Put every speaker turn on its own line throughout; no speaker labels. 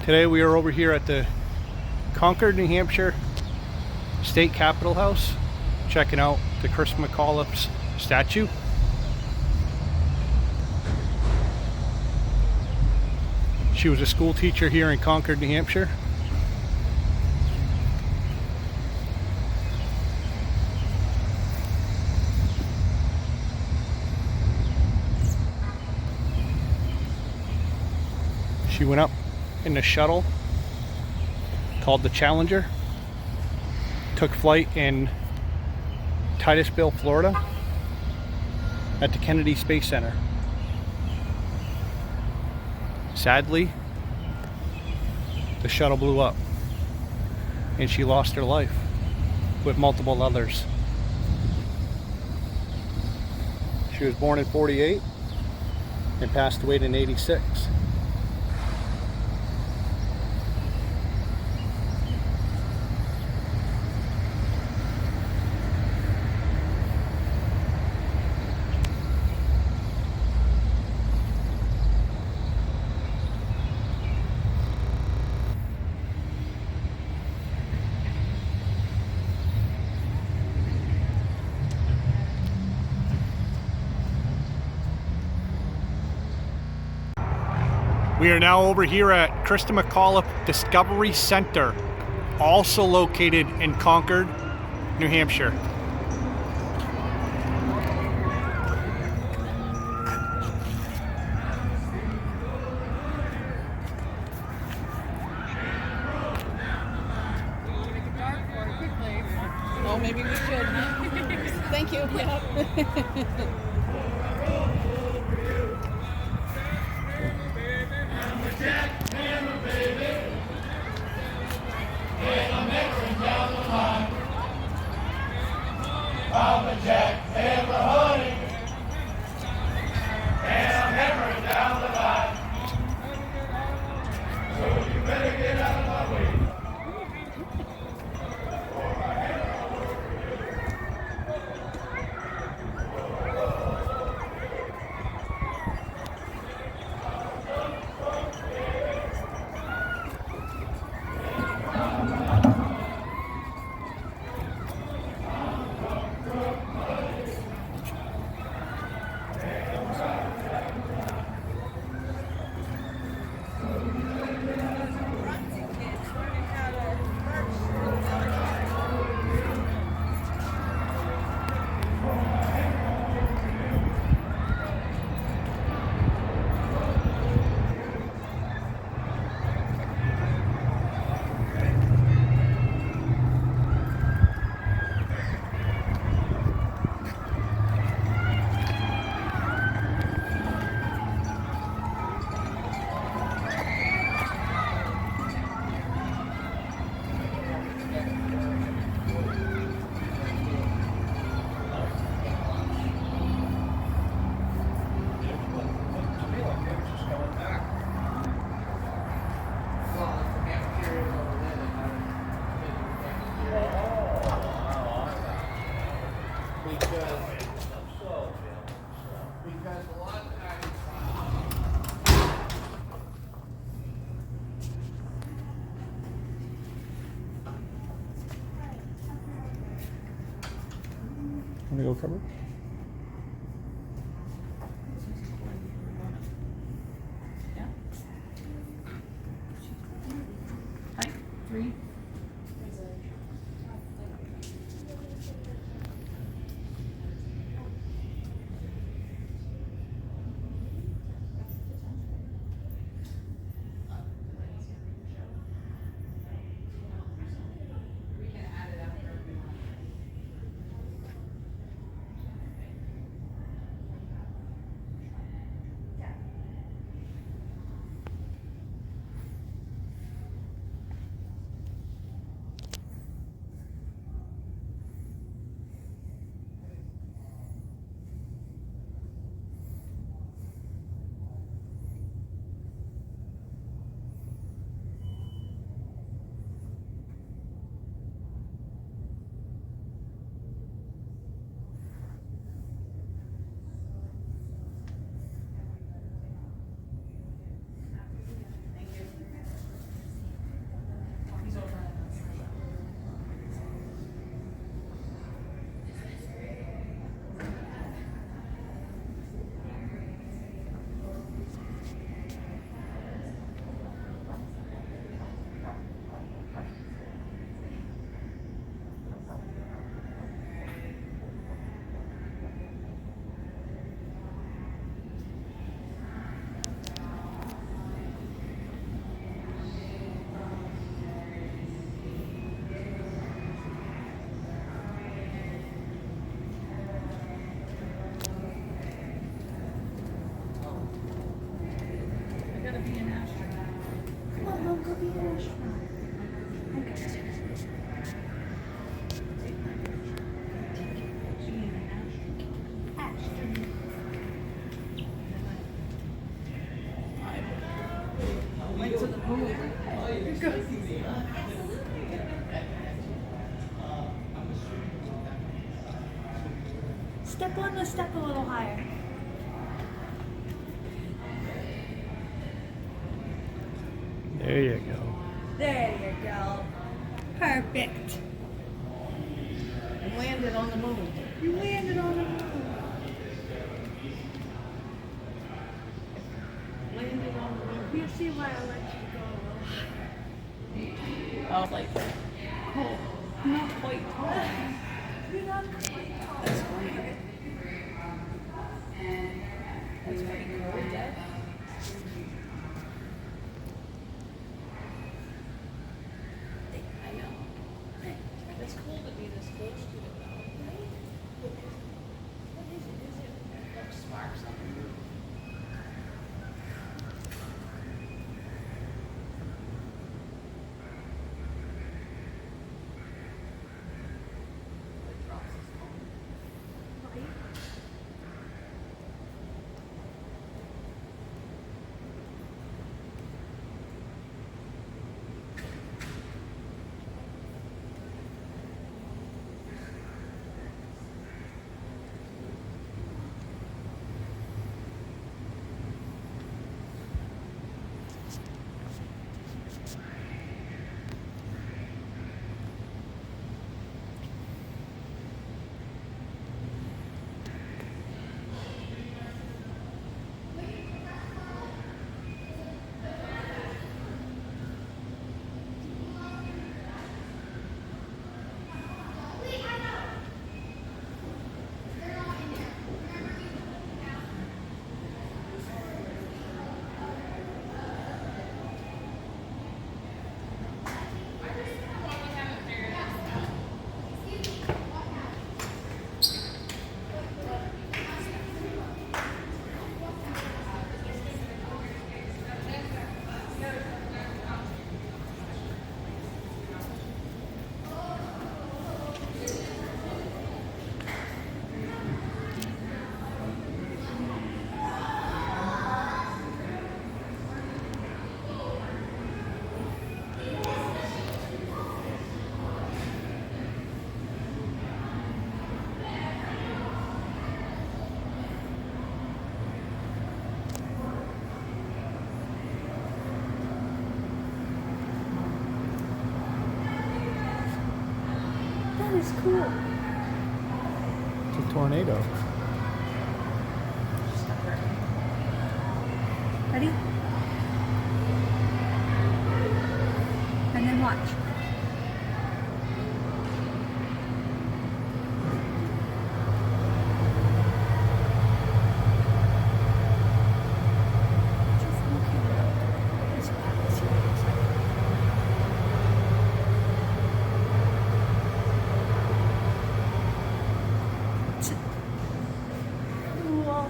Today we are over here at the Concord, New Hampshire State Capitol House, checking out the Christa McAuliffe's statue. She was a school teacher here in Concord, New Hampshire. She went up in the shuttle called the Challenger, took flight in Titusville, Florida at the Kennedy Space Center. Sadly, the shuttle blew up and she lost her life with multiple others. She was born in '48 and passed away in '86. We are now over here at Christa McAuliffe Discovery Center, also located in Concord, New Hampshire.
Oh, maybe we should. Thank you. Yeah.
Want to go cover?
Yeah. Hi. 3. went to the moon.
Step on the step a little higher.
There you go.
There you go. Perfect.
And landed on the moon.
You landed on the moon.
Landed on the moon.
You see why I let you go.
I was like, oh, not quite tall.
You're not quite tall.
That's funny. That's pretty cool, Dad. I know. It's cool to be this close to it, though. What is it? Is it like sparks on the roof? It drops his phone.
Right? That is cool.
It's a tornado.
Ready? And then watch. Just looking at this one, see what it looks like. Cool.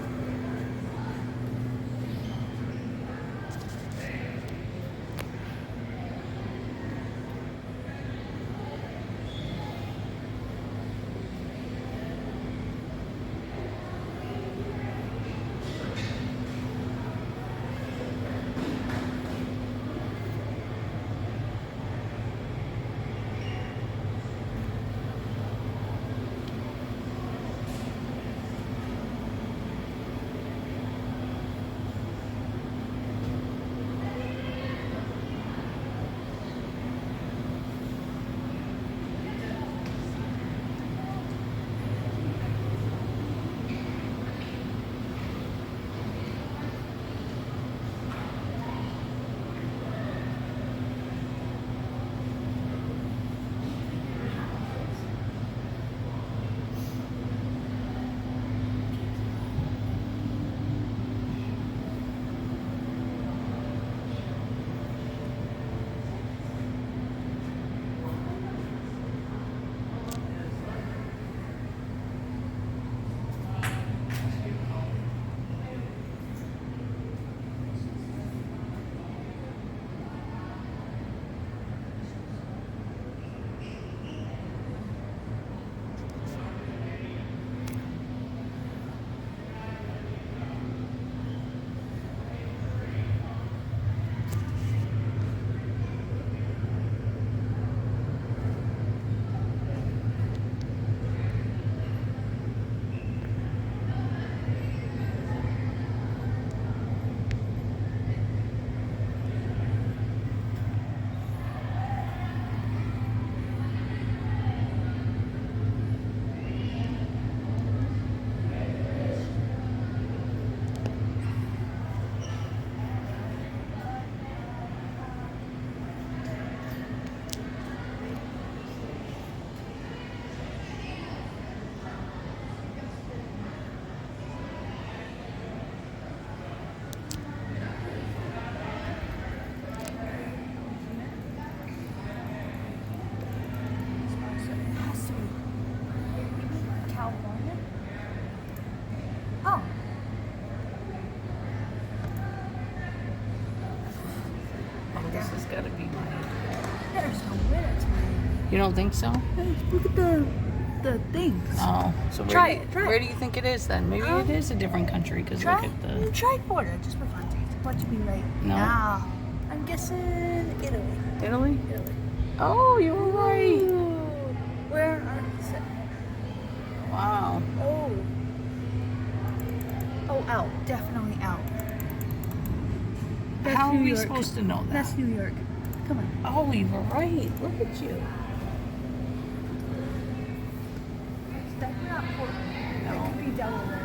this has got to be Miami.
There's no way that's Miami.
You don't think so?
Hey, look at the things.
Oh, so
Try it.
Where do you think it is then? Maybe it is a different country because look at the.
Try Florida, just for fun. Watch me right.
No.
Nah. I'm guessing Italy.
Italy?
Italy.
Oh, you were right.
Ooh. Where are you?
Wow.
Oh. Oh, out. Definitely out. That's
How are
New
we
York.
supposed to know that?
That's New York. Come on.
Oh, you were right. Look at you.
It's definitely not Portland.
No.
It could be Delaware.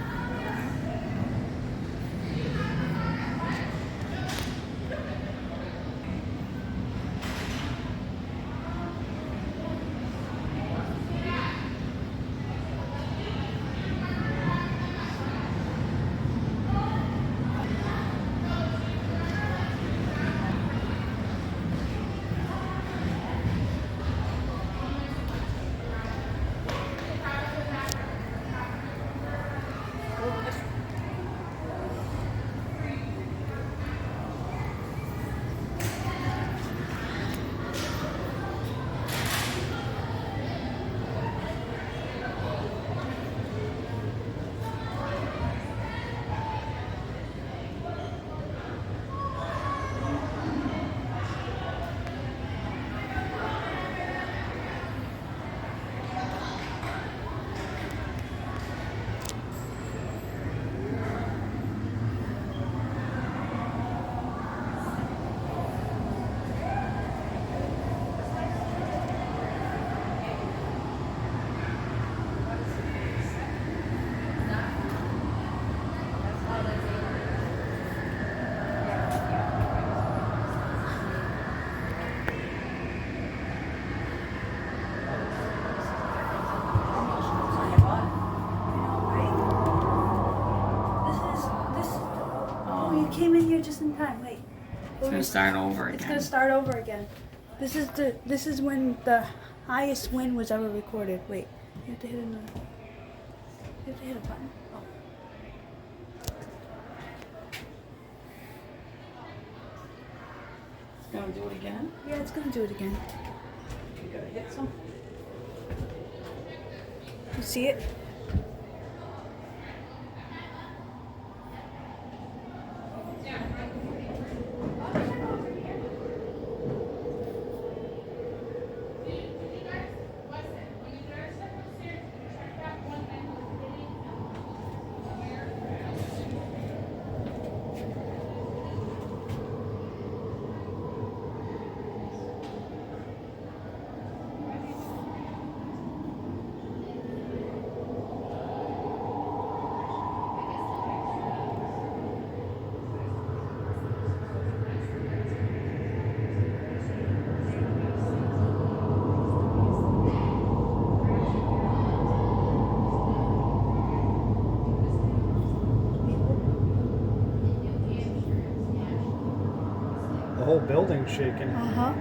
Came in here just in time. Wait.
It's gonna start over again.
It's gonna start over again. This is when the highest wind was ever recorded. Wait. You have to hit a button. Oh.
It's gonna do it again?
Yeah, it's gonna do it again.
You gotta hit some.
You see it?
The whole building's shaking.
Uh-huh.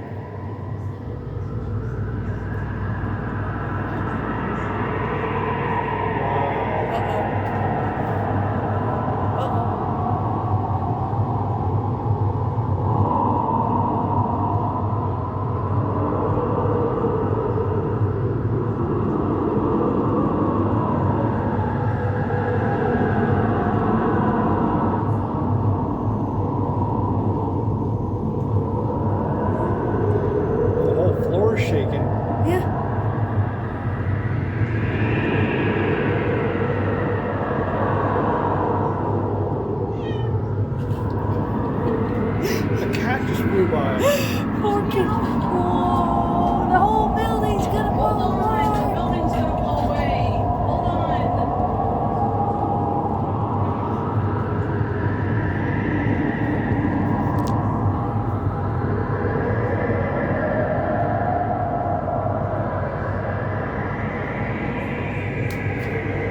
The whole floor is shaking.
Yeah.
The cat just flew by.
Poor kid. Whoa, the whole building's gonna blow
Hold on, the
away.
building's gonna blow away. Hold on.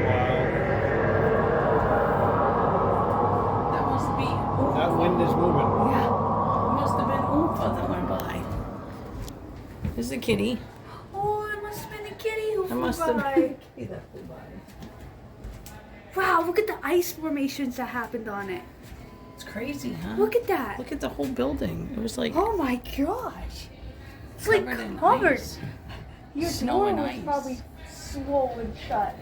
Wow.
That must be.
That wind is moving.
Yeah. It must have been Oompa that went by. There's a kitty.
Oh, it must have been the kitty who
That
flew
must have
by.
been a kitty that flew by.
Wow, look at the ice formations that happened on it.
It's crazy, huh?
Look at that.
Look at the whole building. It was like
Oh my gosh. It's like
covered in
covered.
ice.
Your
Snow
door
and
was
ice.
probably swollen shut.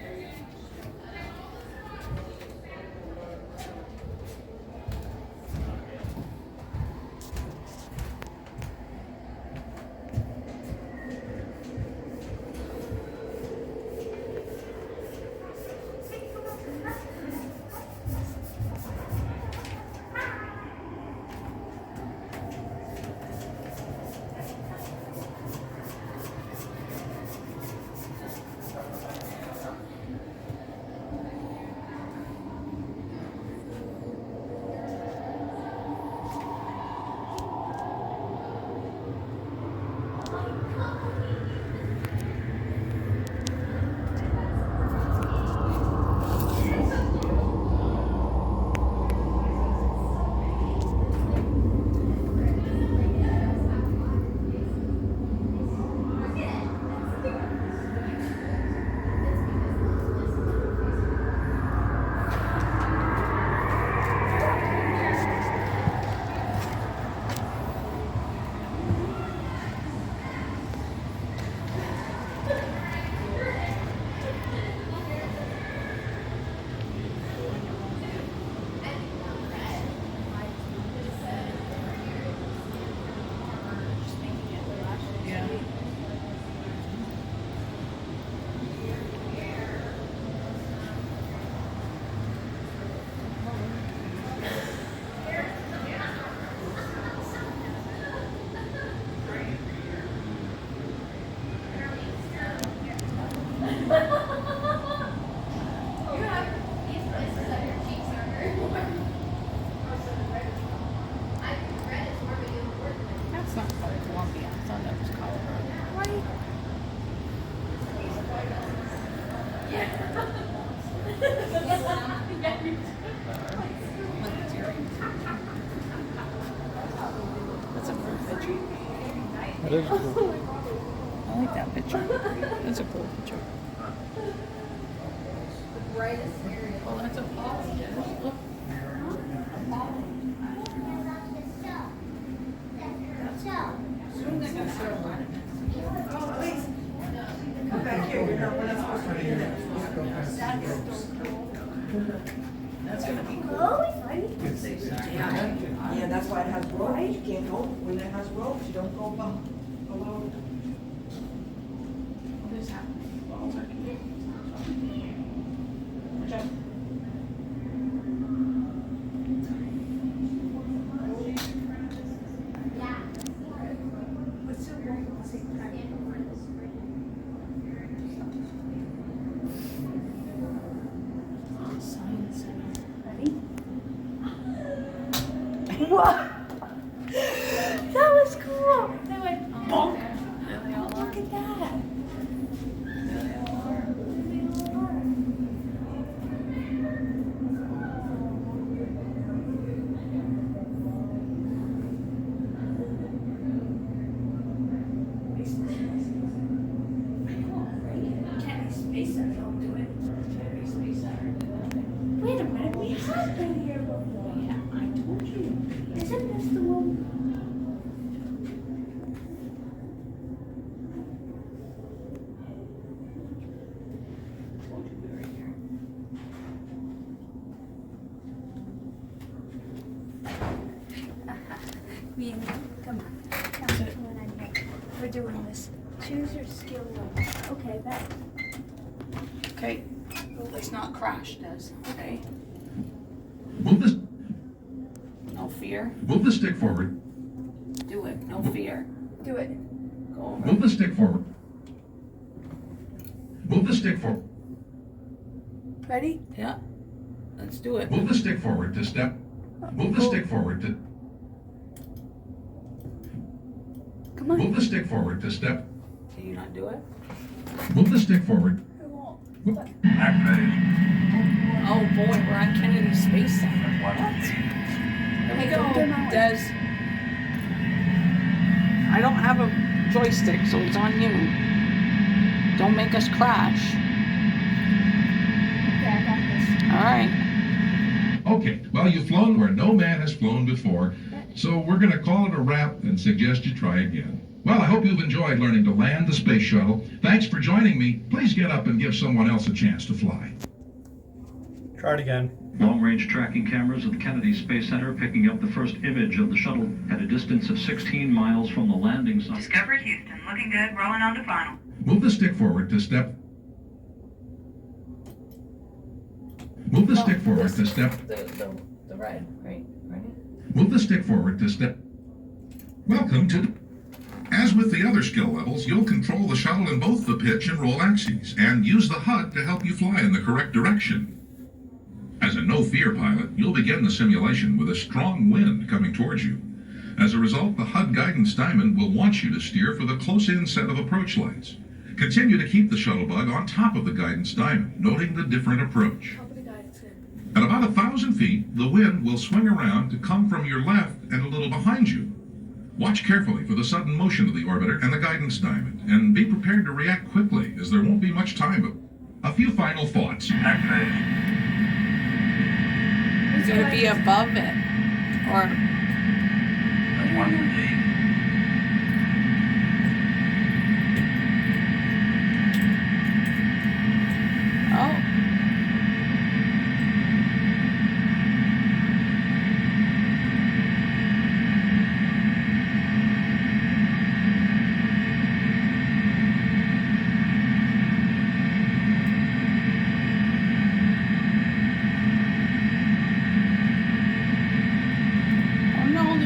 That's not Columbia. I thought that was Colorado. That's a cool picture.
That is cool.
I like that picture. That's a cool picture. Oh, that's a look. That's gonna be cool.
Yeah, that's why it has ropes. You can't go, when it has ropes, you don't go below.
What is happening? Balls are Watch out. Science Center.
Ready? Whoa! That was cool. They went bonk.
There they all are.
Look at that.
There they all are.
Wait a minute, we have been here before.
Yeah, I told you.
Isn't this the one?
Told you we were here.
Me and you. Come on. Come on, I'm here. We're doing this. Choose your skill level. Okay, that.
Okay, let's not crash, Des. Okay. No fear.
Move the stick forward.
Do it. No fear.
Do it.
Go over.
Move the stick forward. Move the stick forward.
Ready?
Yeah. Let's do it.
Move the stick forward to step. Move the stick forward to.
Come on.
Move the stick forward to step.
Can you not do it?
Move the stick forward.
I won't.
Activate.
Oh boy, we're on Kennedy Space Center. What? Here we go, Des. I don't have a joystick, so it's on you. Don't make us crash.
Okay, I got this.
All right.
Okay, well, you've flown where no man has flown before, so we're going to call it a wrap and suggest you try again. Well, I hope you've enjoyed learning to land the space shuttle. Thanks for joining me. Please get up and give someone else a chance to fly.
Try it again.
Long-range tracking cameras at the Kennedy Space Center picking up the first image of the shuttle at a distance of 16 miles from the landing site.
Discovered Houston. Looking good. Rolling on to final.
Move the stick forward to step. Move the stick forward to step.
The red, right? Ready?
Move the stick forward to step. Welcome to. As with the other skill levels, you'll control the shuttle in both the pitch and roll axes, and use the HUD to help you fly in the correct direction. As a no-fear pilot, you'll begin the simulation with a strong wind coming towards you. As a result, the HUD guidance diamond will want you to steer for the close-in set of approach lights. Continue to keep the shuttle bug on top of the guidance diamond, noting the different approach. At about 1,000 feet, the wind will swing around to come from your left and a little behind you. Watch carefully for the sudden motion of the orbiter and the guidance diamond, and be prepared to react quickly, as there won't be much time. A few final thoughts.
It's gonna be above it, or oh.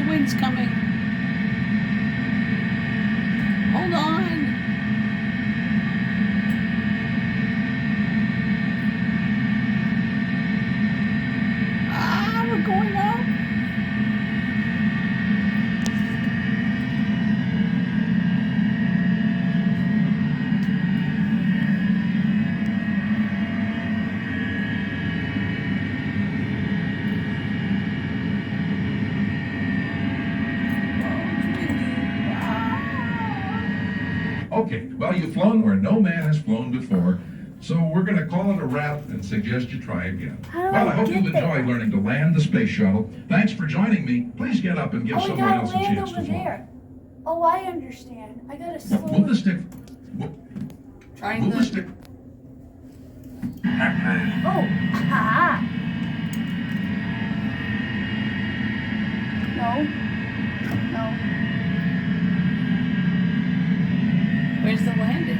Wind's coming. Hold on. Ah, we're going up.
Okay, well, you've flown where no man has flown before, so we're going to call it a wrap and suggest you try again. Well, I hope you've enjoyed learning to land the space shuttle. Thanks for joining me. Please get up and give someone else a chance to fly.
Oh, I understand. I gotta slow.
Move the stick.
Trying
Move the stick.
Oh, ah. No. No.
Where's the landing?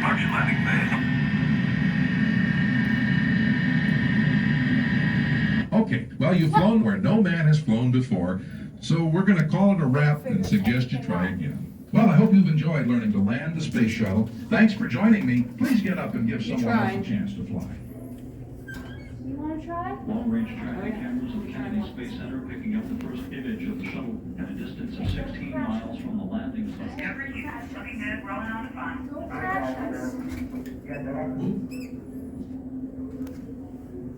March landing phase. Okay, well, you've flown where no man has flown before, so we're going to call it a wrap and suggest you try again. Well, I hope you've enjoyed learning to land the space shuttle. Thanks for joining me. Please get up and give someone else a chance to fly.
You wanna try?
Long-range tracking cameras at the Kennedy Space Center picking up the first image of the shuttle at a distance of 16 miles from the landing site.
Discovered Houston. Looking good. Rolling on to final.
Don't crash us.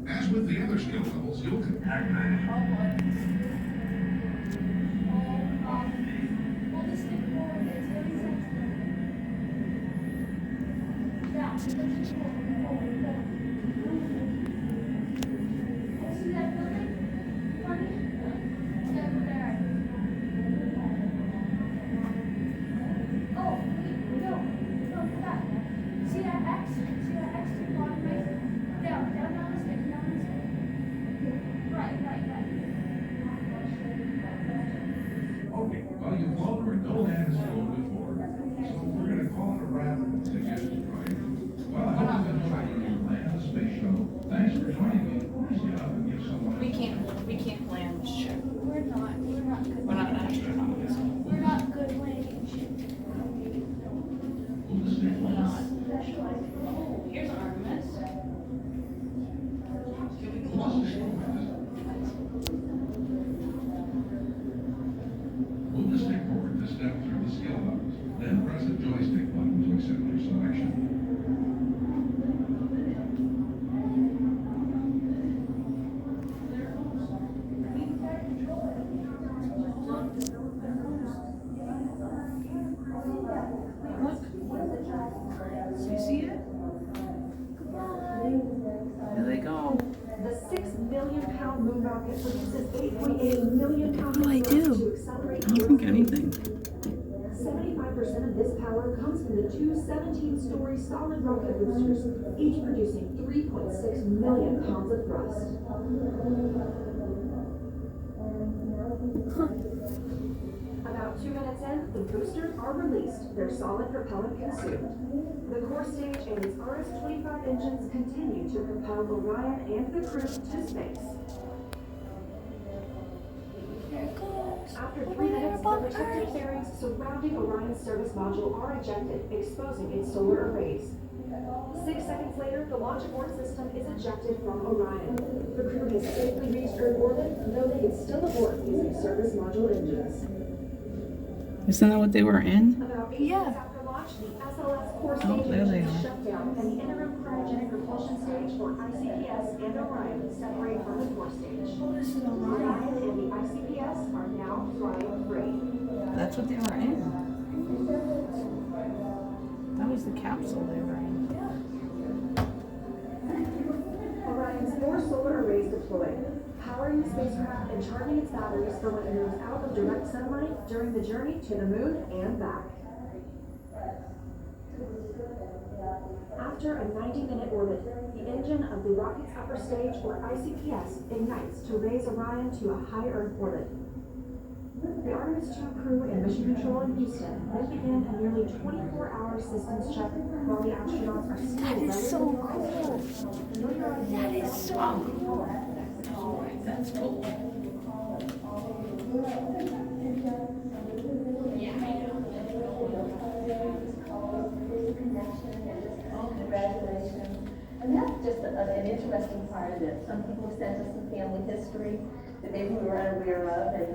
As with the other skill levels, you'll
Oh, boy. Hold the stick forward. It's really sensitive. Yeah, hold the stick forward. Oh, see that building? Funny? It's over there. Oh, wait, no, come back. See that X? See that X to the bottom right? Down the stick, down the stick. Right.
Okay, well, you've flown where no man has flown before, so we're going to call it a wrap and suggest you try again. Well, I hope you've enjoyed learning to land the space shuttle.
moon rocket produces 8.8 million pounds of thrust to accelerate.
I don't think anything.
75% of this power comes from the two 17-story solid rocket boosters, each producing 3.6 million pounds of thrust. About 2 minutes in, the boosters are released, their solid propellant consumed. The core stage and its RS-25 engines continue to propel Orion and the crew to space. After 3 minutes, the protective fairings surrounding Orion's service module are ejected, exposing its solar arrays. 6 seconds later, the launch abort system is ejected from Orion. The crew has safely reached Earth orbit, though they can still abort using service module engines.
Isn't that what they were in?
About 8 minutes after launch, the SLS core stage
there they
engines
are.
shut down, and the interim cryogenic propulsion stage for ICPS and Orion separate from the core stage. Orion and the ICPS are now flying free.
That's what they were in. That was the capsule they were in.
Orion's 4 solar arrays deployed, powering the spacecraft and charging its batteries for when it moves out of direct sunlight during the journey to the moon and back. After a 90-minute orbit, the engine of the rocket's upper stage, or ICPS, ignites to raise Orion to a high Earth orbit. The Artemis II crew and mission control in Houston then begin a nearly 24-hour systems check while the astronauts are still
That is so cool.
That
is so cool.
That's cool.
Congratulations. And that's just an interesting part of it. Some people sent us some family history that maybe we were unaware of, and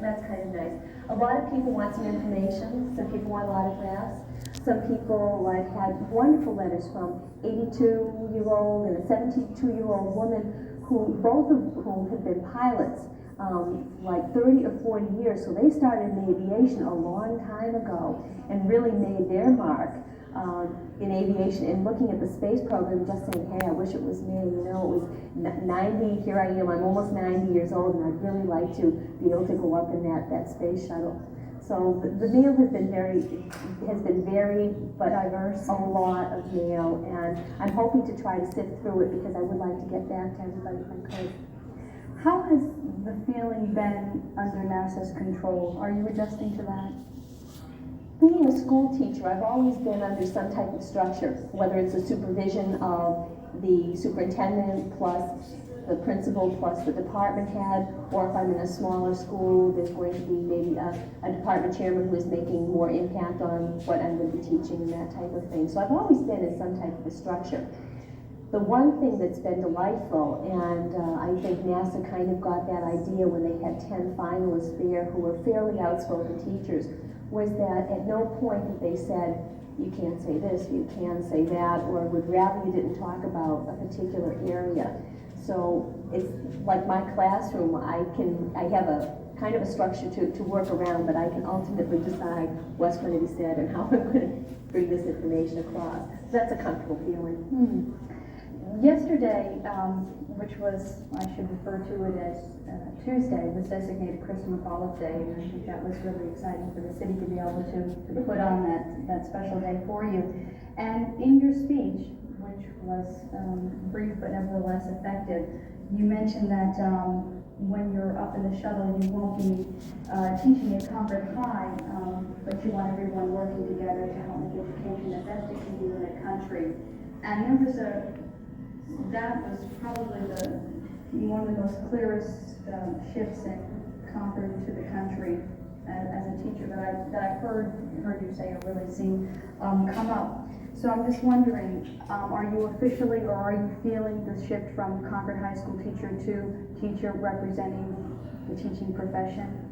that's kind of nice. A lot of people want some information. Some people want autographs. Some people I've had wonderful letters from, 82-year-old and a 72-year-old woman who both of whom have been pilots like 30 or 40 years. So they started in aviation a long time ago and really made their mark in aviation, and looking at the space program, just saying, hey, I wish it was me. You know, it was 90, here I am, I'm almost 90 years old, and I'd really like to be able to go up in that space shuttle. So the mail has been varied, but diverse, a lot of mail, and I'm hoping to try to sift through it because I would like to get back to everybody if I could.
How has the feeling been under NASA's control? Are you adjusting to that?
Being a school teacher, I've always been under some type of structure, whether it's the supervision of the superintendent plus the principal plus the department head, or if I'm in a smaller school, there's going to be maybe a department chairman who is making more impact on what I'm going to be teaching and that type of thing. So I've always been in some type of a structure. The one thing that's been delightful, and I think NASA kind of got that idea when they had 10 finalists there who were fairly outspoken teachers, was that at no point have they said, you can't say this, you can say that, or would rather you didn't talk about a particular area. So it's like my classroom, I have a kind of a structure to work around, but I can ultimately decide what's going to be said and how I'm going to bring this information across. So that's a comfortable feeling.
Yesterday, which was, I should refer to it as Tuesday, was designated Christa McAuliffe Day, and I think that was really exciting for the city to be able to put on that special day for you. And in your speech, which was brief but nevertheless effective, you mentioned that when you're up in the shuttle, you won't be teaching at Concord High, but you want everyone working together to help make education the best it can be in the country. And that was probably one of the most clearest shifts in Concord to the country as a teacher that I've heard you say or really seen come up. So I'm just wondering, are you officially, or are you feeling the shift from Concord High School teacher to teacher representing the teaching profession?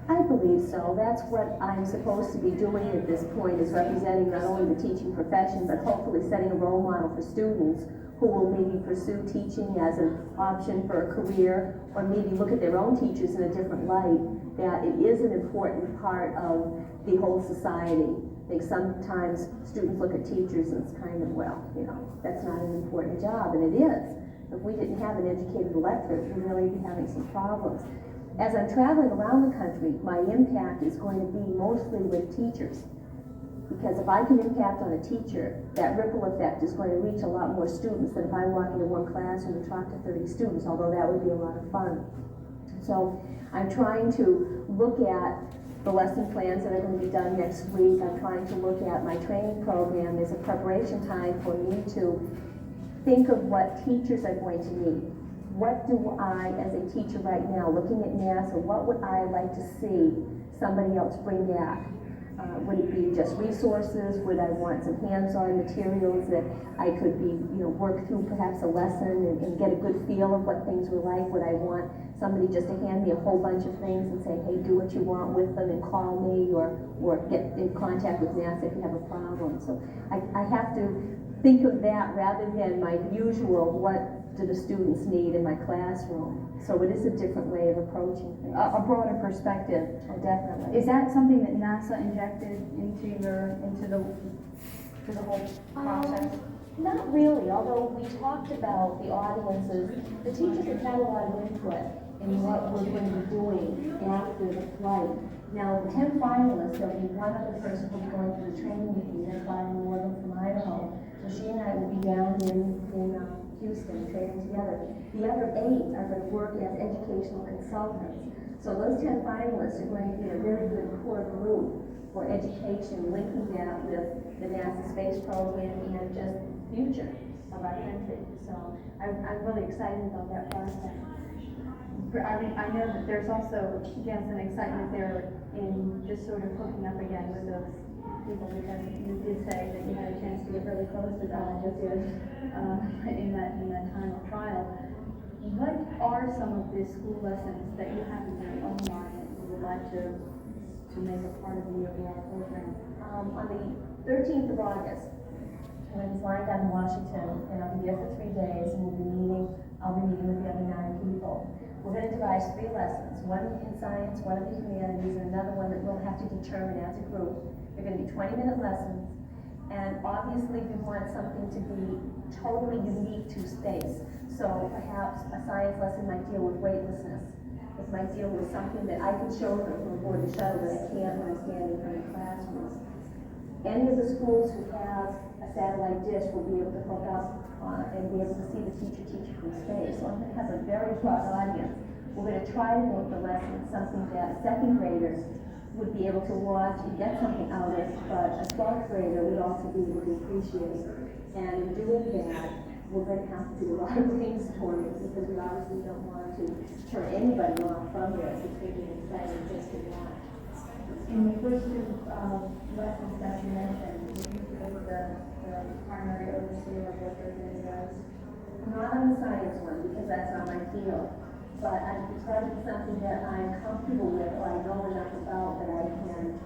I believe so. That's what I'm supposed to be doing at this point, is representing not only the teaching profession, but hopefully setting a role model for students who will maybe pursue teaching as an option for a career, or maybe look at their own teachers in a different light, that it is an important part of the whole society. I think sometimes students look at teachers and it's kind of, well, you know, that's not an important job, and it is. If we didn't have an educated electorate, we'd really be having some problems. As I'm traveling around the country, my impact is going to be mostly with teachers. Because if I can impact on a teacher, that ripple effect is going to reach a lot more students than if I walk into one classroom and talk to 30 students, although that would be a lot of fun. So I'm trying to look at the lesson plans that are going to be done next week. I'm trying to look at my training program as a preparation time for me to think of what teachers are going to need. What do I, as a teacher right now, looking at NASA, what would I like to see somebody else bring back? Would it be just resources? Would I want some hands-on materials that I could be, work through perhaps a lesson and get a good feel of what things were like? Would I want somebody just to hand me a whole bunch of things and say, hey, do what you want with them and call me, or get in contact with NASA if you have a problem? So I have to think of that rather than my usual, what do the students need in my classroom? So it is a different way of approaching things.
A broader perspective.
Oh, definitely.
Is that something that NASA injected into the whole process?
Not really, although we talked about the audiences. The teachers have had a lot of input in what we're going to be doing after the flight. Now, the 10 finalists, there'll be one other person who'll be going through the training with me. They're flying Morgan from Idaho. So she and I will be down in Houston training together. The other 8 are going to work as educational consultants. So those 10 finalists are going to be a very good core group for education, linking that with the NASA space program and just future of our country. So I'm really excited about that process.
I know that there's also, yes, an excitement there in just sort of hooking up again with those people, because you did say that you had a chance to get really close to Donna just in that time of trial. What are some of the school lessons that you have in your own mind that you would like to make a part of the overall program?
On the 13th of August, when I'm flying down to Washington, and I'll be there for 3 days, and I'll be meeting with the other 9 people. We're going to devise 3 lessons, one in science, one in the humanities, and another one that we'll have to determine as a group. They're going to be 20-minute lessons, and obviously we want something to be totally unique to space. So perhaps a science lesson might deal with weightlessness. It might deal with something that I can show them from aboard the shuttle that I can't when I'm standing in the classrooms. Any of the schools who have a satellite dish will be able to hook up and be able to see the teacher teach from space. So I'm going to have a very broad audience. We're going to try to make the lesson something that second graders would be able to watch and get something out of, but a 12th grader would also be able to appreciate. And in doing that, we're going to have to do a lot of brainstorming, because we obviously don't want to turn anybody off from this. It's going to be exciting just to watch.
In the first 2 lessons that you mentioned, would you be the primary overseer of what they're doing, guys?
Not on the science one, because that's not my field. But it's got to be something that I'm comfortable with, or I know enough about that I can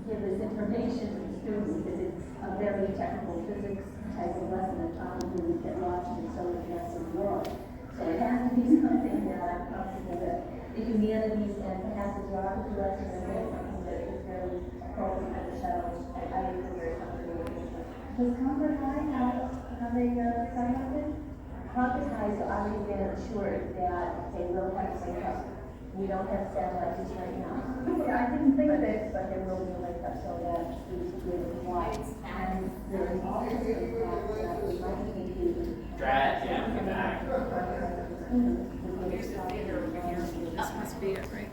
give this information to the students. If it's a very technical physics type of lesson, I probably would get lost in so much rest of the world. So it has to be something that I'm comfortable with. The humanities and perhaps a geography lesson is something that is very appropriate for the shuttle. I would feel very comfortable with it.
Does Concord High have a science dish?
Concord High has already been assured that they will have a wake up. We don't have satellite dish right now.
Yeah, I didn't think of it.
But there will be a wake up so that students will be able to watch. And there is also some thought that we might need to
This must be it, right?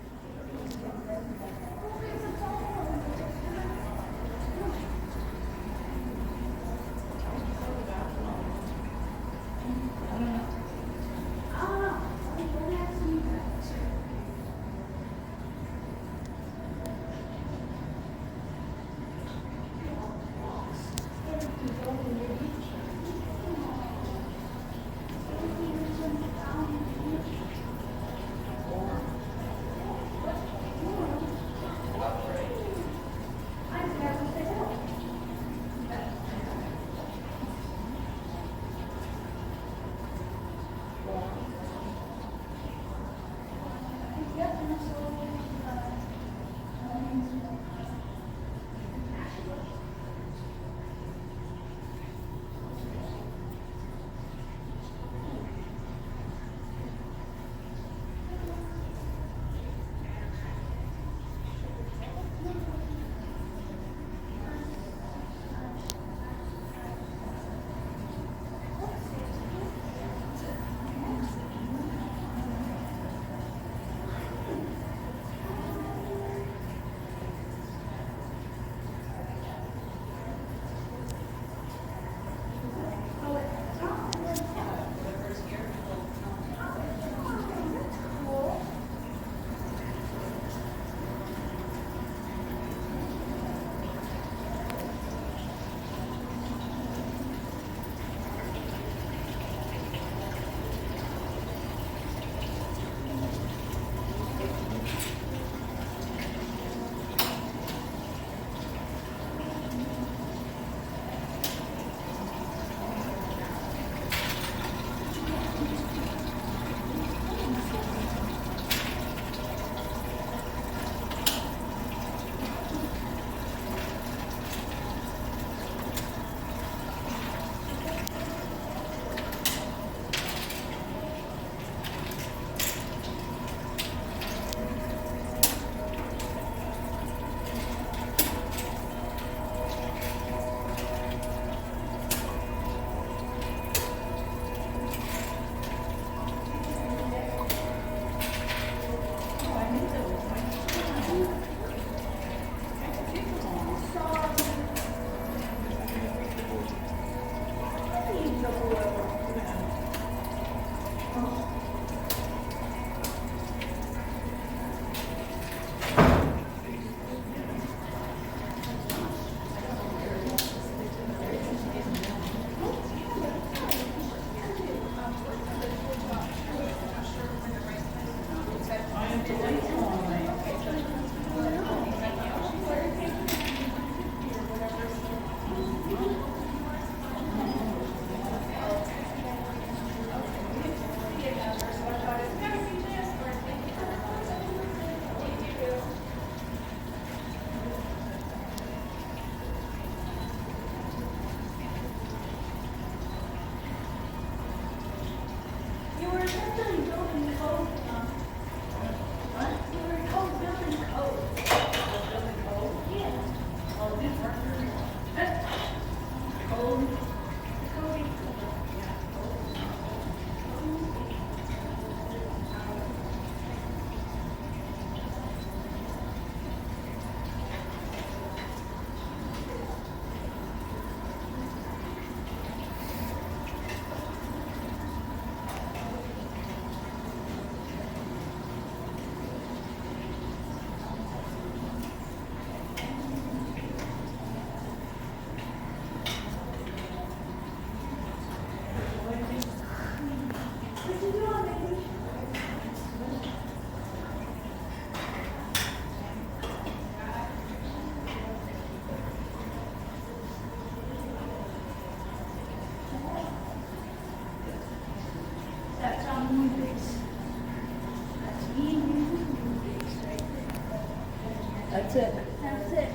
That's it. That's it.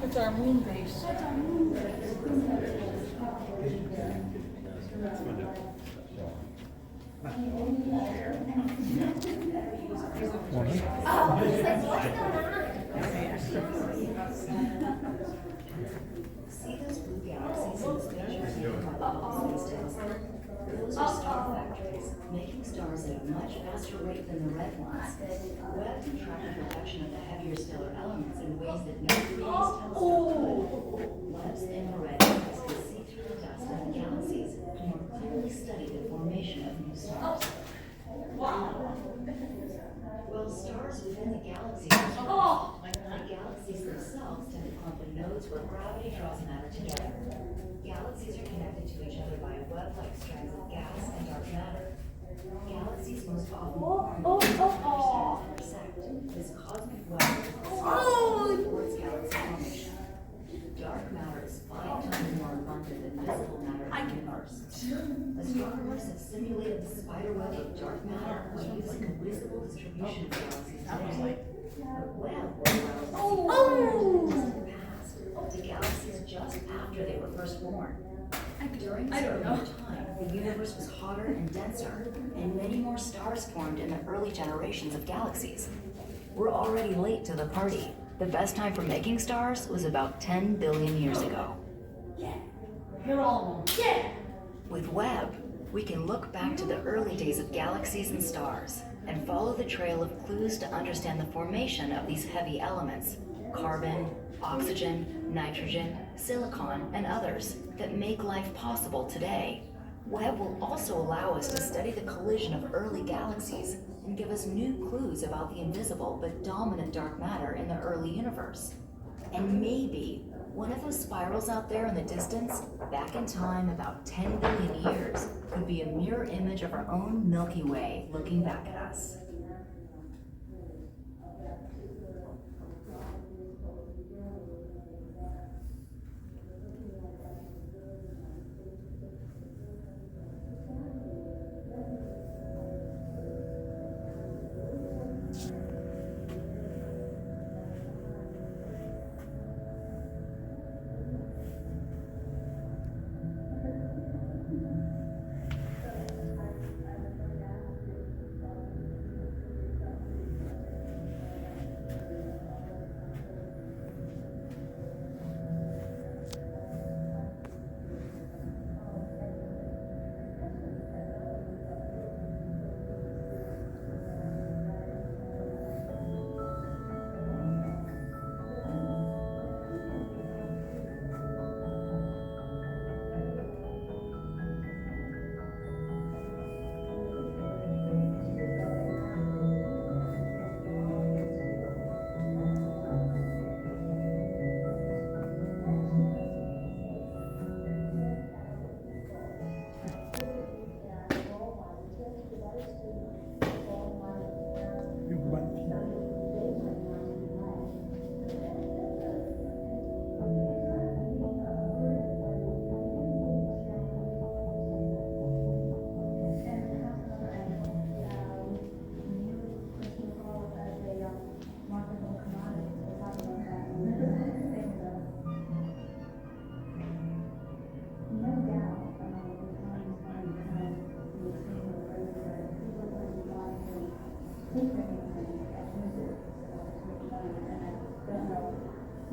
It's our moon base. That's our moon base.
See those blue galaxies in the picture? Those are star factories, making stars at a much faster rate than the red ones. Webb can track the production of the heavier stellar elements in ways that no previous telescope could. Webb's infrared eyes can see through the dust of the galaxies to more clearly study the formation of new stars. Well, stars within the galaxies are the galaxies themselves tend to clump in nodes where gravity draws matter together. Galaxies are connected to each other by web-like strands of gas and dark matter. Galaxies most often form intersect. This cosmic web is the supports galaxy formation. Dark matter is 5 times more abundant than visible matter in the universe. Astronomers have simulated the spiderweb of dark matter by using a visible distribution of galaxies today. The web will allow us to see in the past to galaxies just after they were first born. During this period of time, the universe was hotter and denser, and many more stars formed in the early generations of galaxies. We're already late to the party. The best time for making stars was about 10 billion years ago.
Yeah. You're all yeah.
With Webb, we can look back to the early days of galaxies and stars and follow the trail of clues to understand the formation of these heavy elements: carbon, oxygen, nitrogen, silicon, and others that make life possible today. Webb will also allow us to study the collision of early galaxies and give us new clues about the invisible but dominant dark matter in the early universe. And maybe one of those spirals out there in the distance, back in time about 10 billion years, could be a mirror image of our own Milky Way looking back at us.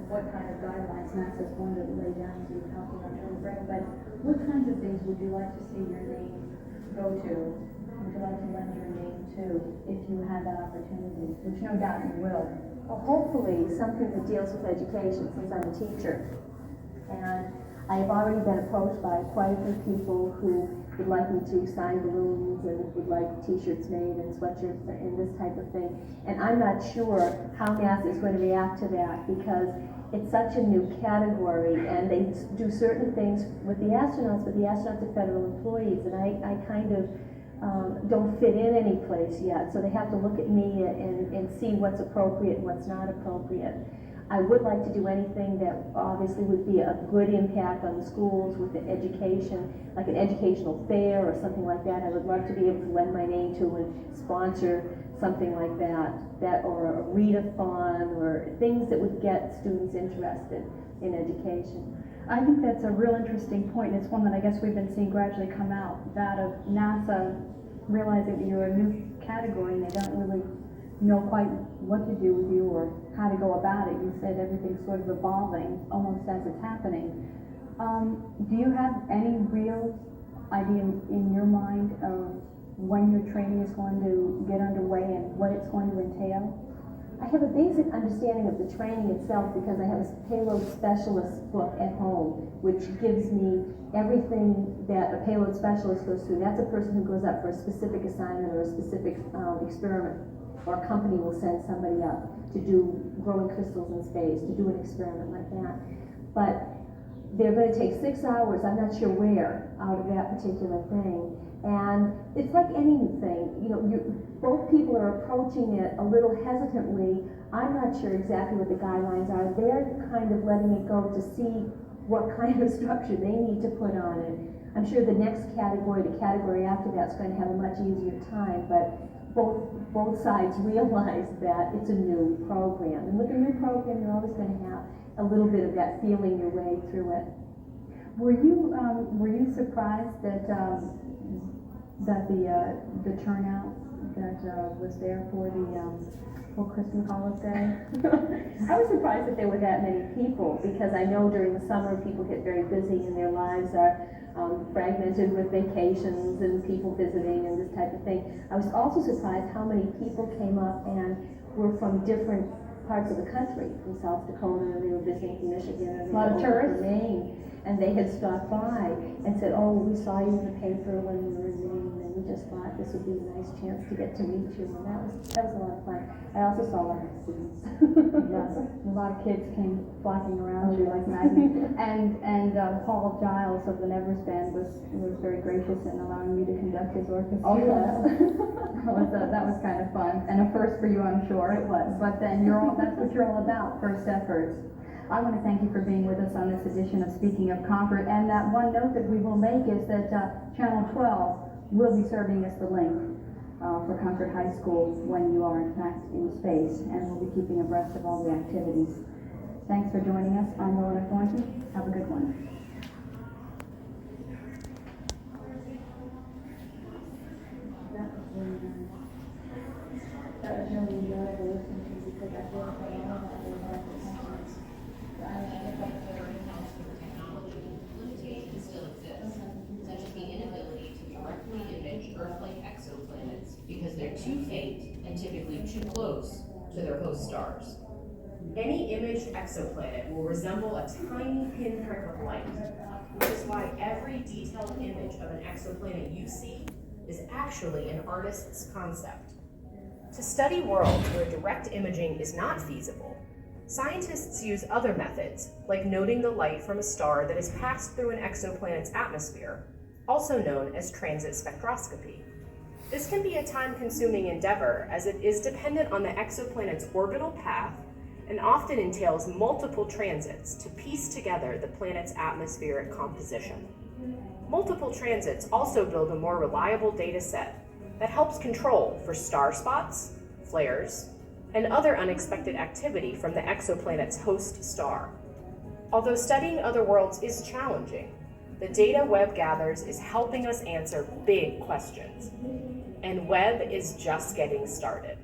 What kind of guidelines NASA's going to lay down to help you bring, but what kinds of things would you like to see your name go to? Would you like to lend your name to if you had that opportunity, which no doubt you will?
Well, hopefully something that deals with education, since I'm a teacher. And I've already been approached by quite a few people who would like me to sign balloons and would like t-shirts made and sweatshirts and this type of thing. And I'm not sure how NASA is going to react to that, because it's such a new category, and they do certain things with the astronauts, but the astronauts are federal employees, and I kind of don't fit in any place yet, so they have to look at me and see what's appropriate and what's not appropriate. I would like to do anything that obviously would be a good impact on the schools with the education, like an educational fair or something like that. I would love to be able to lend my name to and sponsor something like that or a readathon or things that would get students interested in education.
I think that's a real interesting point. It's one that I guess we've been seeing gradually come out, that of NASA realizing that you're a new category and they don't really know quite what to do with you or how to go about it. You said everything's sort of evolving almost as it's happening. Do you have any real idea in your mind of when your training is going to get underway and what it's going to entail?
I have a basic understanding of the training itself because I have a payload specialist book at home, which gives me everything that a payload specialist goes through. That's a person who goes up for a specific assignment or a specific experiment, or a company will send somebody up to do growing crystals in space, to do an experiment like that. But they're going to take 6 hours, I'm not sure where, out of that particular thing. And it's like anything, you know, both people are approaching it a little hesitantly. I'm not sure exactly what the guidelines are. They're kind of letting it go to see what kind of structure they need to put on it. I'm sure the next category, the category after that's going to have a much easier time, but both sides realize that it's a new program. And with a new program, you're always going to have a little bit of that feeling your way through it.
Were you surprised that the turnout that was there for Christa McAuliffe Day?
I was surprised that there were that many people because I know during the summer people get very busy and their lives are fragmented with vacations and people visiting and this type of thing. I was also surprised how many people came up and were from different parts of the country, from South Dakota, they were visiting from Michigan, or they
A lot of
were over
tourists?
from Maine, and they had stopped by and said, oh, we saw you in the paper when we were in Maine, and we just thought this would be a nice chance to get to meet you, and that was a lot of fun. I also saw a lot of students.
Yes, a lot of kids came flocking around you like magnets. And Paul Giles of the Nevers Band was very gracious in allowing you to conduct his orchestra.
Oh, yes.
That was kind of fun, and a first for you, I'm sure.
It was.
But then that's what you're all about, first efforts. I want to thank you for being with us on this edition of Speaking of Concord. And that one note that we will make is that Channel 12 will be serving us the link for Concord High School when you are in fact in space, and we'll be keeping abreast of all the activities. Thanks for joining us. I'm Lorna Thornton. Have a good one. That was really enjoyable listening to because I feel like a lot of that was like the conference.
Limitations still exist, such as the inability to directly image Earth-like exoplanets because they're too faint and typically too close to their host stars. Any imaged exoplanet will resemble a tiny pinprick of light, which is why every detailed image of an exoplanet you see is actually an artist's concept. To study worlds where direct imaging is not feasible, scientists use other methods, like noting the light from a star that has passed through an exoplanet's atmosphere, also known as transit spectroscopy. This can be a time-consuming endeavor as it is dependent on the exoplanet's orbital path and often entails multiple transits to piece together the planet's atmospheric composition. Multiple transits also build a more reliable data set that helps control for star spots, flares, and other unexpected activity from the exoplanet's host star. Although studying other worlds is challenging, the data Webb gathers is helping us answer big questions, and Webb is just getting started.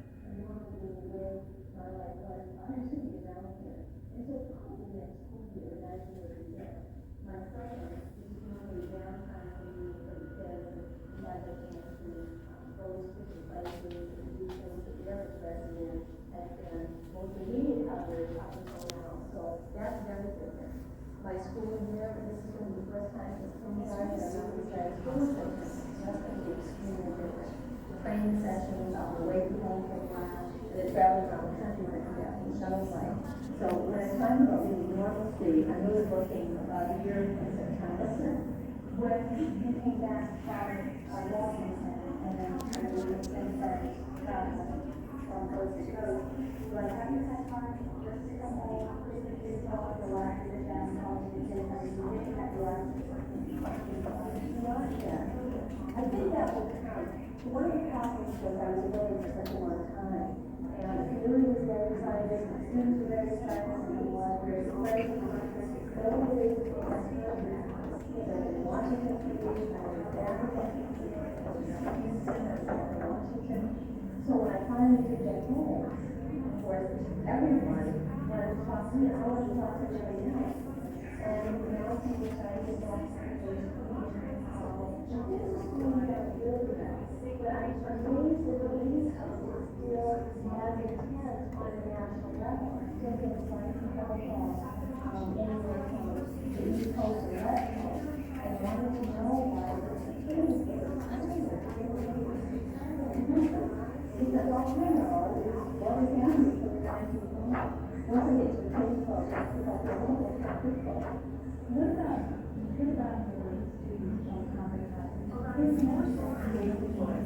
My school year, this is going to be the first time since 2005 that I'm going to try school things. That's going to be extremely different. The training sessions, on the way home from class, and the traveling around the country when I come back from the shuttle flight. So when I talk about really normalcy, I'm really looking about a year in September. When you came back from Washington and then kind of moving inside from coast to coast, like, have you had time just to come home? I think that will count. One of the problems was I was away for such a long time. And the community was very excited, the students were very excited, and the library was very excited. But all the way to the last year, Washington, D.C., I was everything. Washington. So when I finally did get home, of course, everyone wanted to talk to me. I wanted to talk to everybody else. And now people started to talk to me. But I'm amazed that the East Coast is still as intense on a national level. So things like anywhere from the East Coast to the West Coast, and wanted to know why the things get because all we know is what was happening from the 1940s. Once I get to the case folks, because they're a little bit people. What about the students on common time? It's more so creative work.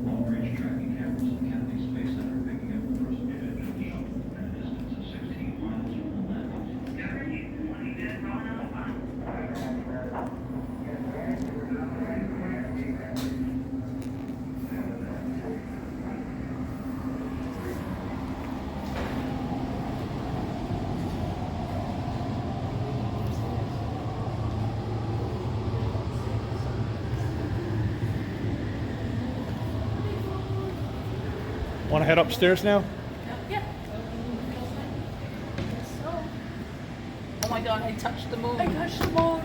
Long-range tracking cameras at the Kennedy Space Center picking up the first image of the shuttle at a distance of 16 miles from the landing.
Looking good, rolling on the funnel.
Want to head upstairs now?
Yeah. Oh my god, I touched the moon. I touched the moon. Oh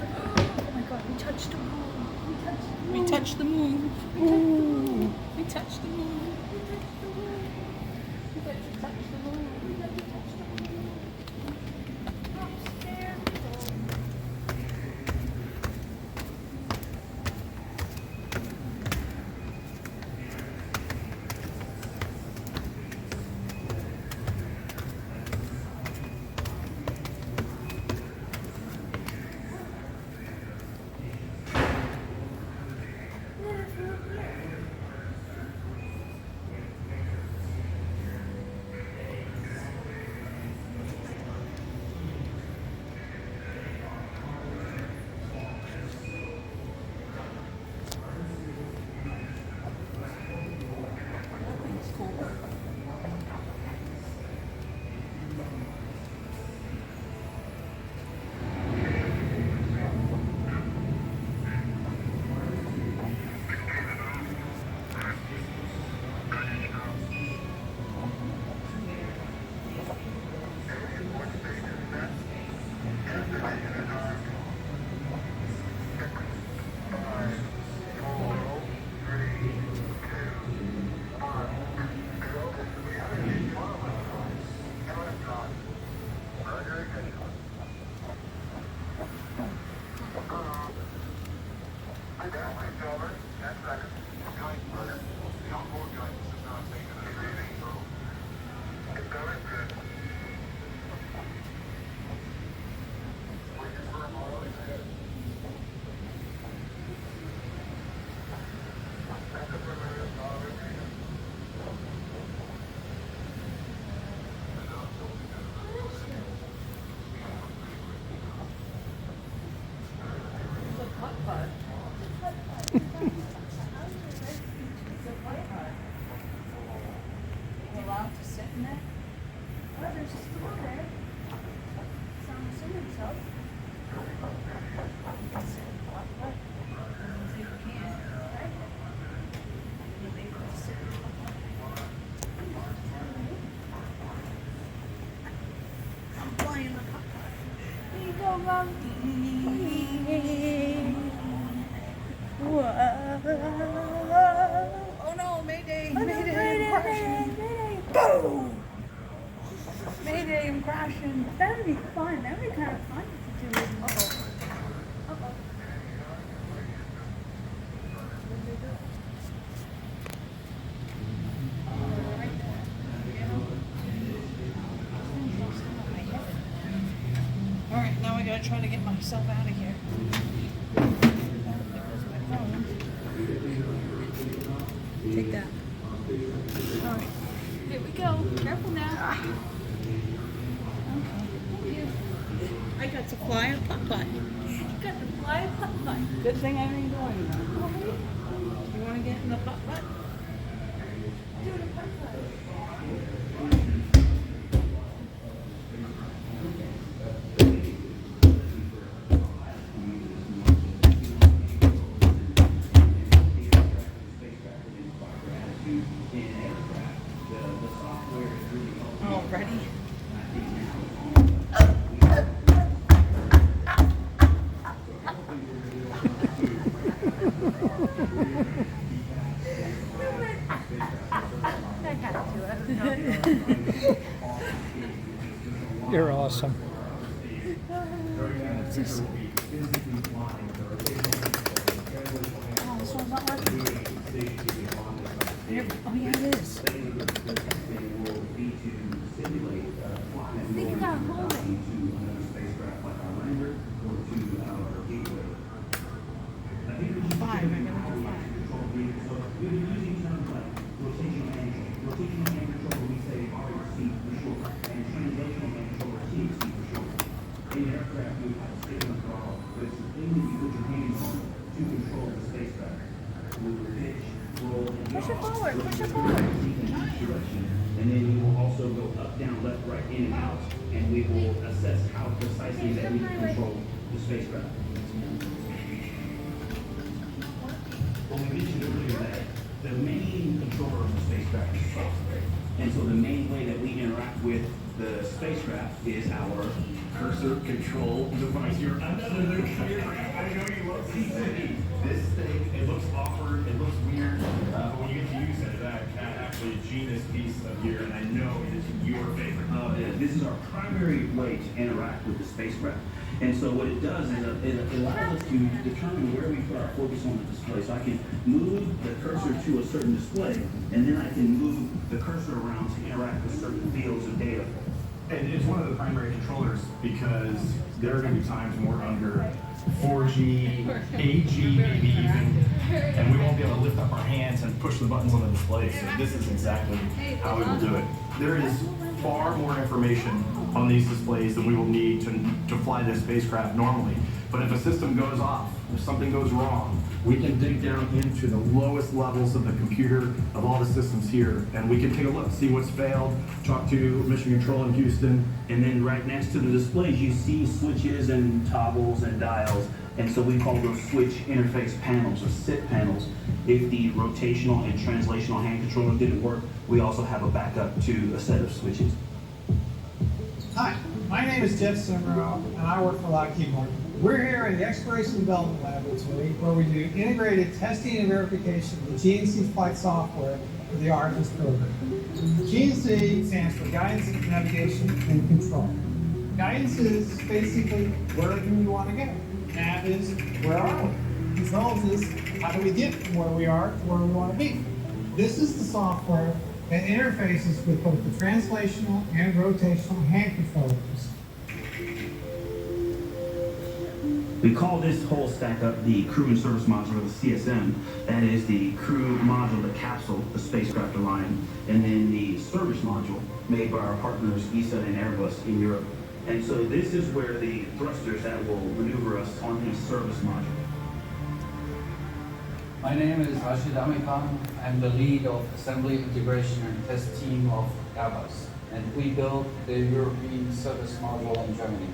my god, we touched the moon. We touched the moon. We touched the moon. We touched the moon. Upstairs. Oh no, Mayday! Mayday! I'm crashing! Boom! Mayday! I'm crashing!
That'd be fun. That'd be kind of fun to do. Uh-oh.
Alright, now we gotta gotta try to get myself out of here. Take that. Alright. Here we go. Careful now. Okay. Thank you. I got to fly a putt-putt. Got to fly a putt-putt. Good thing I ain't going now. You want to get in the putt-putt? Do the putt-putt. Ready?
You're awesome.
Just... Oh, this one's not working. Oh, yeah, it is. I think you gotta hold it. Five, I'm gonna do five. Push it forward, push it forward.
And then you will also go up, down, left, right, in, and out, and we will assess how precisely that we can control the spacecraft. Well, we mentioned earlier that the main controller of the spacecraft is software. And so the main way that we interact with the spacecraft is our cursor control device. You're absolutely favorite. I know you love CCD. This thing, it looks awkward, it looks weird, but when you get to use it, that actually a genius piece of gear, and I know it is your favorite. This is our primary way to interact with the spacecraft. And so what it does is it allows us to determine where we put our focus on the display. So I can move the cursor to a certain display, and then I can move the cursor around to interact with certain fields of data.
And it's one of the primary controllers because there are going to be times when we're under 4G, 8G maybe even, and we won't be able to lift up our hands and push the buttons on the display. So this is exactly how we will do it. There is far more information on these displays than we will need to fly this spacecraft normally. But if a system goes off, if something goes wrong, we can dig down into the lowest levels of the computer of all the systems here, and we can take a look, see what's failed, talk to Mission Control in Houston.
And then right next to the displays, you see switches and toggles and dials. And so we call those switch interface panels or SIP panels. If the rotational and translational hand controller didn't work, we also have a backup to a set of switches.
Hi, my name is Jeff Simmerow, and I work for Lockheed Martin. We're here in the Exploration Development Laboratory where we do integrated testing and verification of the GNC flight software for the Artemis program. GNC stands for Guidance, Navigation, and Control. Guidance is basically where do we want to go. Nav is where are we. Controls is how do we get from where we are to where we want to be. This is the software that interfaces with both the translational and rotational hand controllers.
We call this whole stack up the Crew and Service Module, or the CSM. That is the crew module, the capsule, the spacecraft Orion, and then the service module made by our partners ESA and Airbus in Europe. And so this is where the thrusters that will maneuver us on the service module.
My name is Rashid Amikan. I'm the lead of Assembly, Integration, and Test team of Airbus. And we built the European service module in Germany.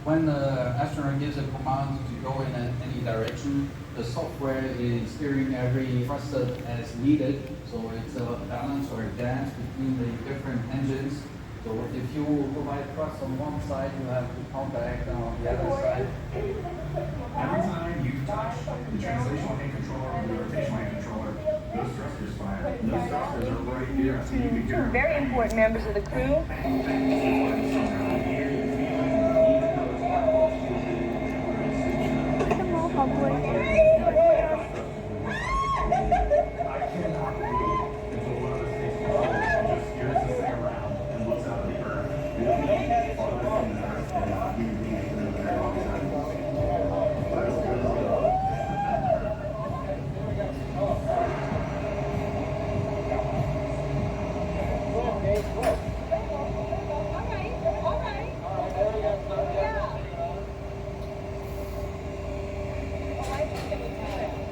When the astronaut gives a command to go in any direction, the software is steering every thruster as needed. So it's a balance or a dance between the different engines. So if you provide thrust on one side, you have to counteract on the other side.
Every time you touch the translational hand controller or the rotational hand controller, those thrusters fire. Those thrusters are right here. So you can hear them.
Very important members of the crew.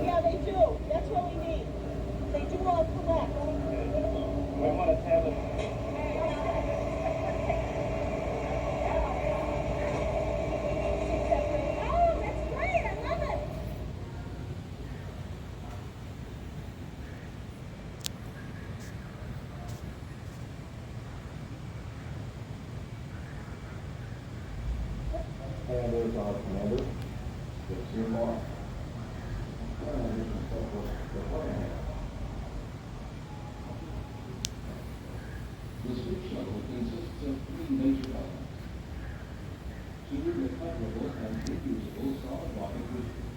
Yeah, they do. That's what we need. They do all collect.
We want to have it.
Oh, that's great. I love it.
And there's our commander. It's your mark.
The space shuttle consists of three major elements: super-recoverable and reusable solid rocket boosters.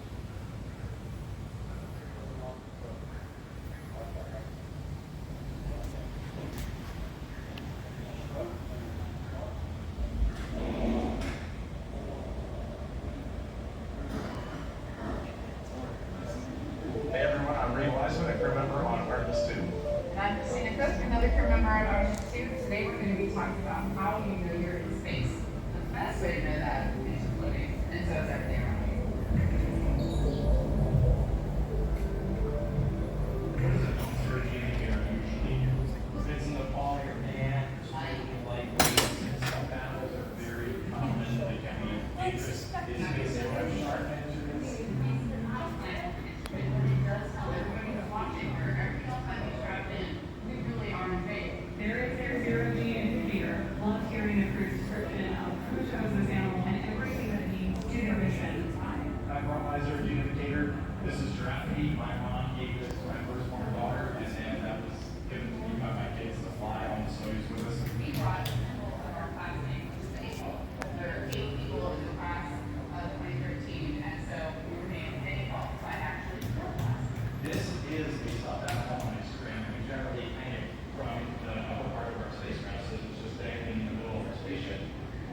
Hey everyone, I'm Ray Wiseman, a crew member on Artemis 2.
And I'm Christa, another crew member on Artemis 2. Today we're going to be talking about how you know you're in space. The best way to know that is floating, and so is everything around you.
It's in the fall, your band, lightweight, some panels are very common, they can be dangerous. Is there a sharp edge?
There is their zero-G indicator, volunteering a crew's description of who chose this animal and everything that it means to their mission.
I brought my zero G indicator. This is Giraffe. My mom gave this to my firstborn daughter, and then that was given to me by my kids to fly on the Soyuz with us.
We brought samples of our classmates to space. There are 8 people in the class of 2013, and so we were named Day Falls by actually the class.
This is a stuffed animal on a string. We generally hang it from the upper part of our spacecraft, so it's just dangling in the middle of our spaceship.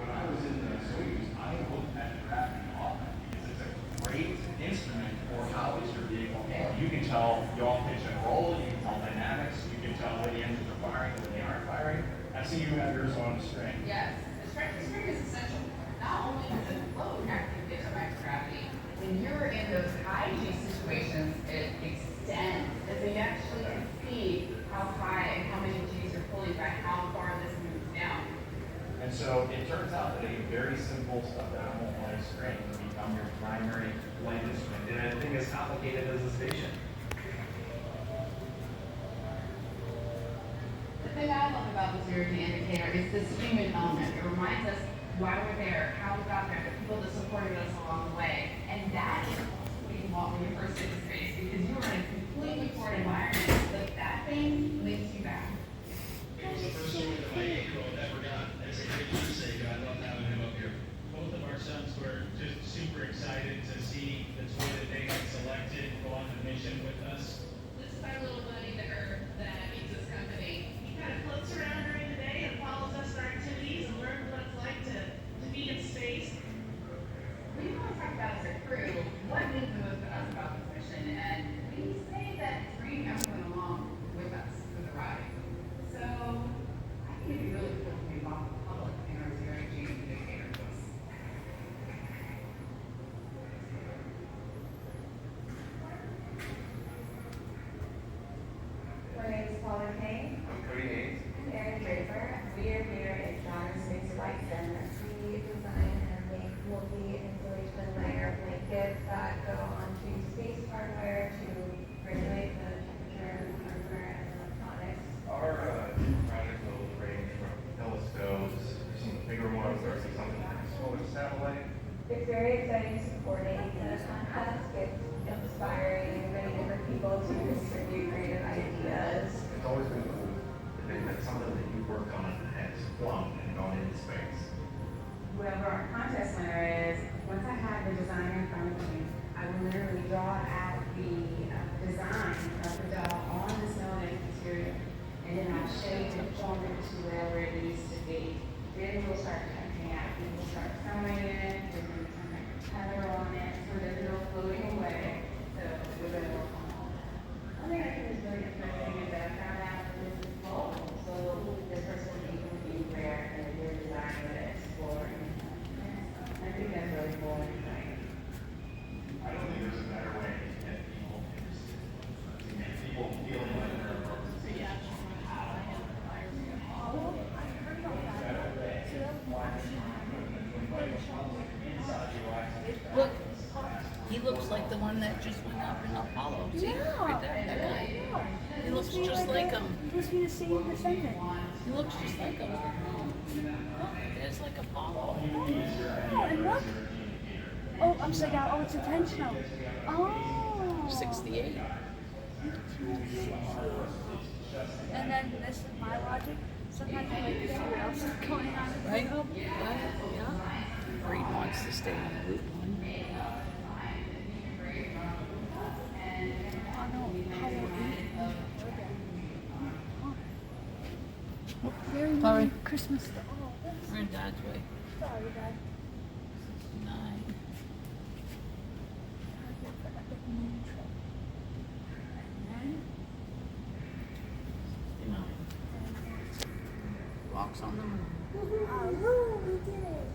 When I was in the Soyuz, I looked at Giraffe often because it's a great instrument for how is your vehicle. You can tell yaw, pitch, and roll. You can tell dynamics. You can tell when the engines are firing and when they aren't firing. I see you have yours on the string.
Yes, the string is essential. Not only does it float after you get to microgravity, when you're in those high G situations, it extends. And so you actually can see how high and how many G's you're pulling by how far this moves down.
And so it turns out that a very simple stuffed animal on a string can become your primary flight instrument, and I think as complicated as the station.
The thing I love about the zero-G indicator is this human element. It reminds us why we're there, how we got there, the people that supported us along the way. And that is what you want when you first get to space, because you are in a completely foreign environment, but that thing links you back.
It was the first story that my 8-year-old ever got. It's a great keepsake, and I love having him up here. Both of our sons were just super excited to see the toy that they had selected go on the mission with us.
This is our little buddy, the Earth, that keeps us company.
He kind of floats around during the day and follows us in our activities and learns what it's like to be in space.
We want to talk about as a crew what means the most to us about this mission, and we say that it's bringing everyone along with us for the ride. So I think it'd be really cool to involve the public in our zero-G indicator.
My name is Paula Kane.
I'm Cody Haynes.
I'm Erin Draper. We are here at Johnner Space Flight Center. We design and make multi-installation layer blankets that go onto space hardware to regulate the temperature, hardware, and electronics.
Our project will range from telescopes, some bigger ones, or something like a solar satellite.
It's very exciting to coordinate the contest. It's inspiring many different people to distribute creative ideas.
It's always been cool to think that something that you worked on has flown and gone into space.
Whoever our contest winner is, once I have the design in front of me, I will literally draw out the design of the doll on the snow material, and then I'll shape and form it to wherever it needs to be. Then we'll start cutting out. We will start throwing it, we're going to turn a tether on it, so that it'll floating away. So we're going to work on all that. One thing I think is really interesting is that I found out that this is global. So this person
like the one that just went up in Apollo. See,
Yeah.
right there, that guy.
Yeah.
He looks just like him.
He must be the same descendant.
He looks just like him. Look, there's like Apollo.
Oh, and look. Oh, upside down. Oh, it's intentional. Oh.
68.
And then this is my logic. Sometimes I like to see what else is going on.
Right? Yeah. Reed wants to stay on Route 1.
Oh no, Apollo 8. Oh. Very Merry Christmas to all.
We're in Dad's way.
Sorry, Dad.
9. Walks on the moon.
Oh, we did it.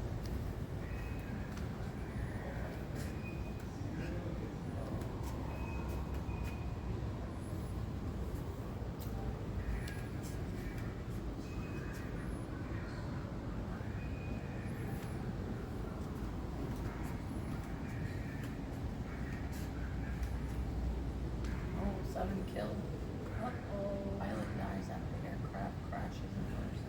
Oh, 7 killed. Pilot dies after aircraft crashes in first.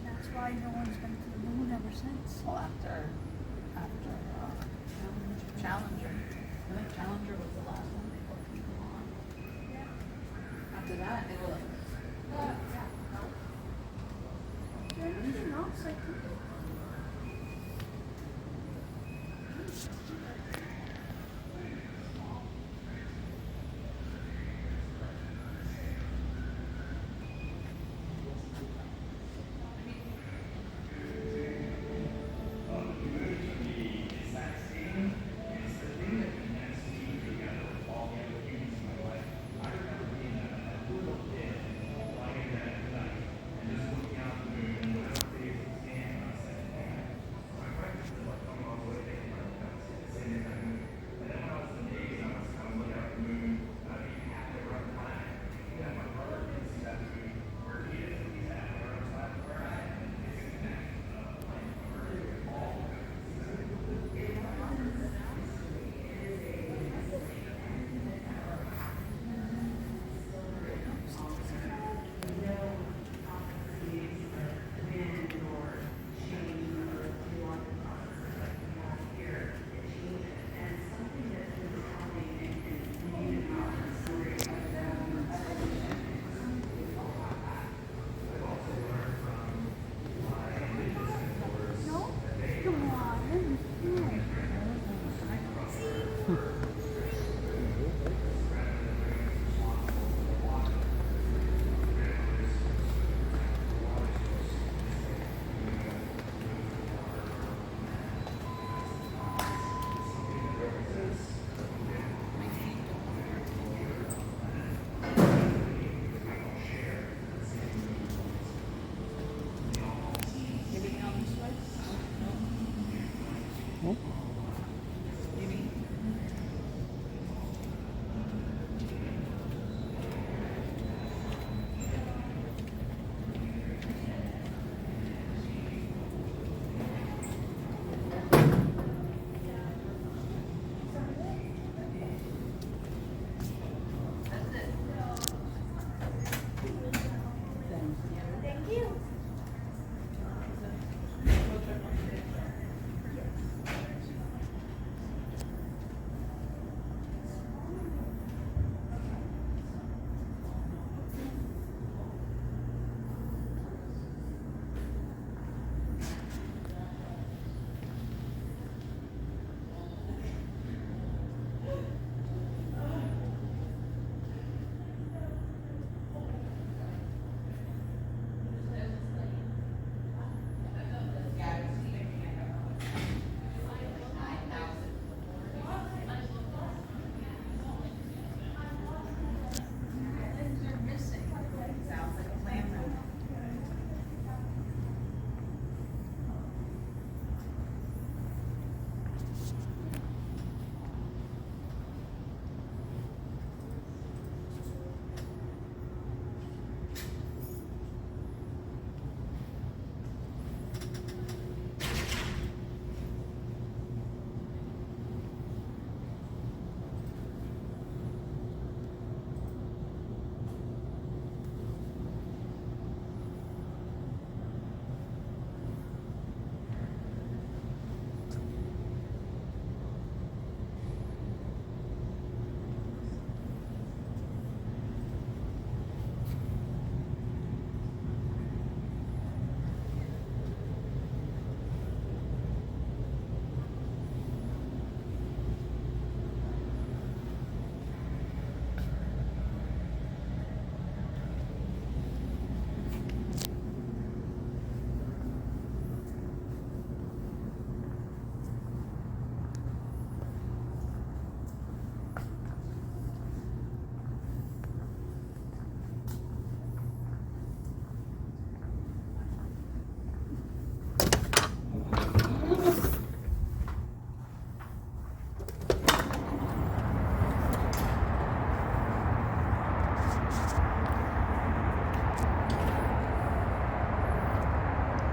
That's why no one's been to the moon ever since.
Well, after Challenger. I think Challenger was the last one they put people on. After that, they were like,
Is there anything else I could do?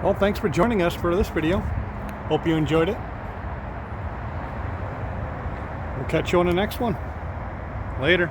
Well, thanks for joining us for this video. Hope you enjoyed it. We'll catch you on the next one. Later.